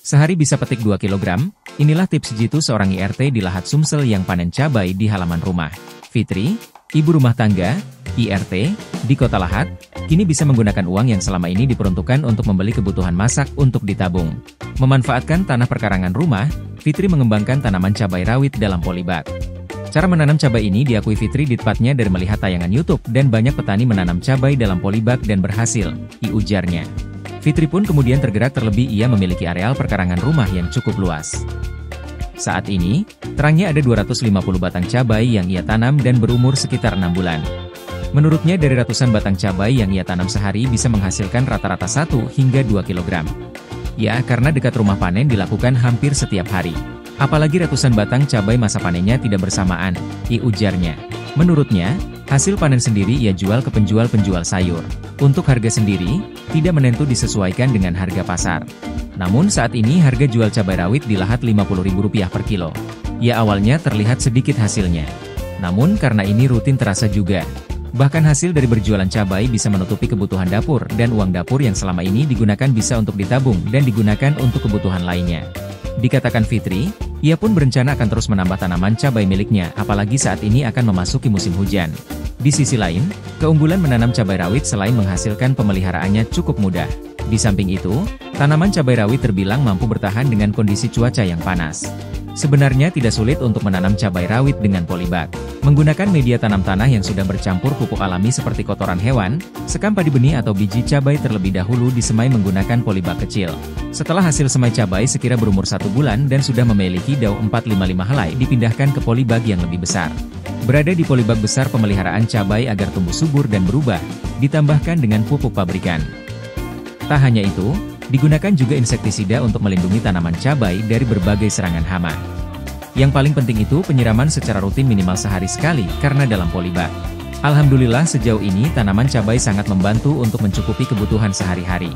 Sehari bisa petik 2 kilogram, inilah tips jitu seorang IRT di Lahat Sumsel yang panen cabai di halaman rumah. Fitri, ibu rumah tangga, IRT, di Kota Lahat, kini bisa menggunakan uang yang selama ini diperuntukkan untuk membeli kebutuhan masak untuk ditabung. Memanfaatkan tanah perkarangan rumah, Fitri mengembangkan tanaman cabai rawit dalam polybag. Cara menanam cabai ini diakui Fitri didapatnya dari melihat tayangan YouTube dan banyak petani menanam cabai dalam polybag dan berhasil, ujarnya. Fitri pun kemudian tergerak terlebih ia memiliki areal perkarangan rumah yang cukup luas. Saat ini, terangnya ada 250 batang cabai yang ia tanam dan berumur sekitar 6 bulan. Menurutnya dari ratusan batang cabai yang ia tanam sehari bisa menghasilkan rata-rata 1 hingga 2 kg. Ya, karena dekat rumah panen dilakukan hampir setiap hari. Apalagi ratusan batang cabai masa panennya tidak bersamaan, ujarnya. Menurutnya, hasil panen sendiri ia jual ke penjual-penjual sayur. Untuk harga sendiri, tidak menentu disesuaikan dengan harga pasar. Namun saat ini harga jual cabai rawit di Lahat Rp50.000 per kilo. Ya awalnya terlihat sedikit hasilnya. Namun karena ini rutin terasa juga. Bahkan hasil dari berjualan cabai bisa menutupi kebutuhan dapur dan uang dapur yang selama ini digunakan bisa untuk ditabung dan digunakan untuk kebutuhan lainnya. Dikatakan Fitri, ia pun berencana akan terus menambah tanaman cabai miliknya apalagi saat ini akan memasuki musim hujan. Di sisi lain, keunggulan menanam cabai rawit selain menghasilkan pemeliharaannya cukup mudah. Di samping itu, tanaman cabai rawit terbilang mampu bertahan dengan kondisi cuaca yang panas. Sebenarnya tidak sulit untuk menanam cabai rawit dengan polybag. Menggunakan media tanam tanah yang sudah bercampur pupuk alami seperti kotoran hewan, sekam padi benih atau biji cabai terlebih dahulu disemai menggunakan polybag kecil. Setelah hasil semai cabai sekira berumur 1 bulan dan sudah memiliki daun 4-5 helai dipindahkan ke polybag yang lebih besar. Berada di polybag besar pemeliharaan cabai agar tumbuh subur dan berubah, ditambahkan dengan pupuk pabrikan. Tak hanya itu, digunakan juga insektisida untuk melindungi tanaman cabai dari berbagai serangan hama. Yang paling penting itu penyiraman secara rutin minimal sehari sekali karena dalam polybag. Alhamdulillah sejauh ini tanaman cabai sangat membantu untuk mencukupi kebutuhan sehari-hari.